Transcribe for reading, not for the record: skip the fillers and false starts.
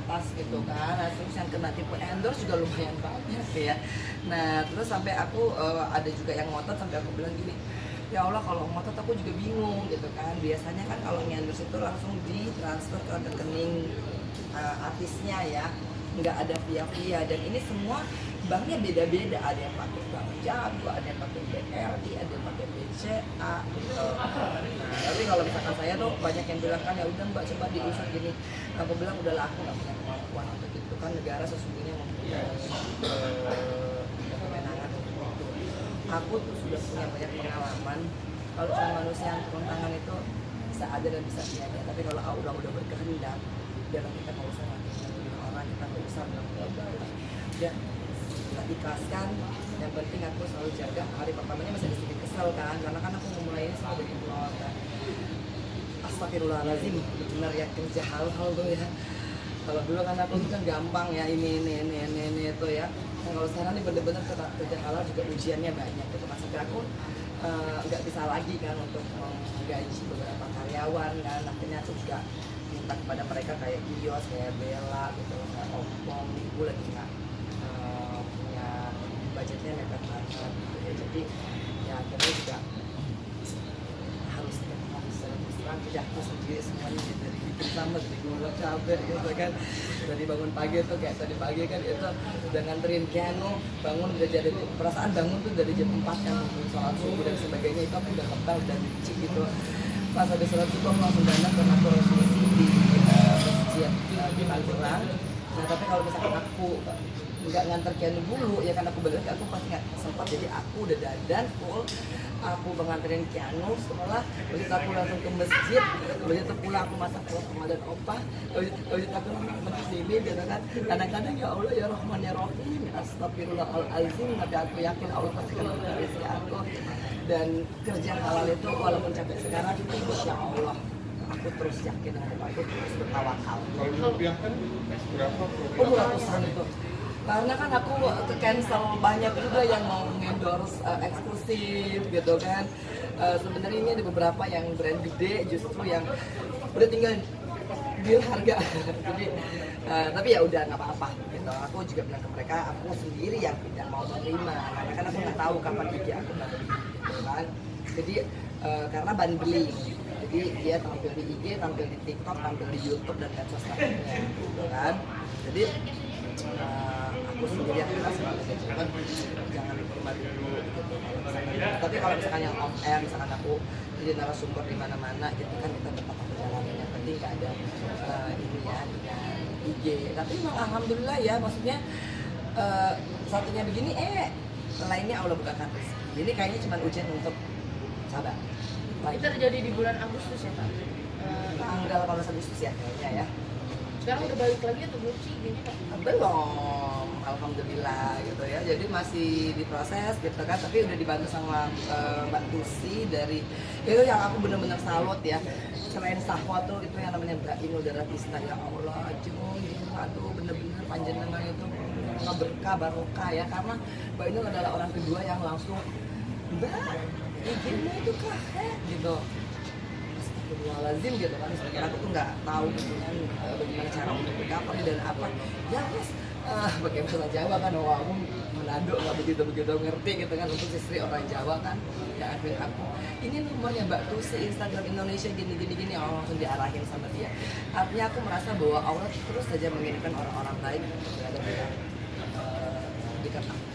atas gitu kan. Nah, terus yang kena tipu endorse juga lumayan banyak ya. Nah terus sampai aku ada juga yang ngotot sampai aku bilang gini, ya Allah kalau ngotot aku juga bingung gitu kan. Biasanya kan kalau endorse itu langsung ditransfer ke rekening artisnya ya, nggak ada via dan ini semua banknya beda-beda, ada yang pakai Bank Jago, ada yang pakai BRI, ada yang pakai BCA gitu. Nah tapi kalau misalkan saya tuh banyak yang bilang kan ya udah Mbak coba diusut gini, aku bilang udahlah aku nggak punya kemampuan untuk itu kan, negara sesungguhnya mempunyai kewenangan untuk itu. Aku tuh sudah punya banyak pengalaman, kalau cuma manusia yang turun tangan itu bisa ada dan bisa tiada, tapi kalau Allah udah berkehendak dalam kita nggak usah ngatur orang, kita nggak usah bilang ya kita ikhlaskan. Yang penting aku selalu jaga. Hari pertamanya masih sedikit kesel kan, karena kan aku memulai ini sebagai vlog kan. Astagfirullahaladzim, benar ya kerja hal-hal tuh ya. Kalau dulu kan aku kan gampang ya ini itu ya. Nah, kalau sekarang ini bener-bener kerja halal juga ujiannya banyak gitu mas. Sampai aku nggak bisa lagi kan untuk menggaji beberapa karyawan kan. Akhirnya aku juga minta kepada mereka kayak Ios, kayak Bella gitu, kayak Opong, Ibu lagi nggak punya budgetnya mepet banget gitu ya. Jadi ya akhirnya juga harus terang kerjaku sendiri semuanya dari bikin sambal, dari gulai cabai gitu kan. Dari bangun pagi tuh kayak tadi pagi kan itu udah nganterin piano, bangun udah jadi perasaan bangun tuh dari jam 4 kan, sholat subuh dan sebagainya itu aku udah kebal dan benci gitu. Pas habis sholat subuh aku langsung dandan dan aku harus misi di masjid di Magelang. Nah tapi kalau misalkan aku nggak nganter piano dulu ya kan aku balik aku pasti nggak sempat, jadi aku udah dandan full, aku menganterin piano sekolah, begitu aku langsung ke masjid, begitu pulang aku masak buat oma dan opa, begitu aku ke sini gitu kan. Kadang-kadang ya Allah ya Rahman ya Rahim, astagfirullahaladzim, tapi aku yakin Allah pasti akan buka rezeki aku. Dan kerja halal itu walaupun capek sekarang itu insya Allah aku terus yakin dengan aku terus bertawakal. Kalau dirupiahkan berapa? Ratusan itu. Karena kan aku ke cancel banyak juga yang mau endorse eksklusif gitu kan. Sebenarnya ini ada beberapa yang brand gede justru yang udah tinggal deal harga. Jadi tapi ya udah nggak apa-apa gitu. Aku juga bilang ke mereka aku sendiri yang tidak mau menerima karena kan aku nggak tahu kapan gigi aku nanti gitu kan. Jadi karena bundling. Jadi dia tampil di IG, tampil di TikTok, tampil di YouTube dan medsos lainnya gitu kan. Jadi aku sendiri yang keras cuman jangan diterima dulu gitu. Tapi kalau misalkan yang off air, misalkan aku jadi narasumber di mana-mana gitu kan kita tetap perjalanan, yang penting nggak ada ini ya dengan IG. Tapi memang alhamdulillah ya, maksudnya satunya begini lainnya Allah bukakan rezeki. Ini kayaknya cuma ujian untuk sabar. Itu terjadi di bulan Agustus ya Pak? Tanggal 18 Agustus ya kayaknya ya. Sekarang udah balik lagi atau belum sih gini Pak? Belum, alhamdulillah gitu ya. Jadi masih diproses gitu kan, tapi udah dibantu sama Mbak Tusi dari itu yang aku bener-bener salut ya. Selain Sahwa tuh itu yang namanya Mbak Inul Daratista, ya Allah Jun, aduh bener-bener panjenengan itu berkah barokah ya, karena Mbak Inul adalah orang kedua yang langsung Mbak, izinnya itu kah gitu. Astagfirullahaladzim gitu kan, sebenarnya aku tuh nggak tahu gitu kan bagaimana cara untuk recovery dan apa ya mas pakai bahasa Jawa kan, aku Manado nggak begitu ngerti gitu kan, untuk istri orang Jawa kan ya admin aku ini nomornya Mbak Tusi Instagram Indonesia gini langsung diarahin sama dia. Artinya aku merasa bahwa Allah terus saja mengirimkan orang-orang baik untuk berada di dekat aku.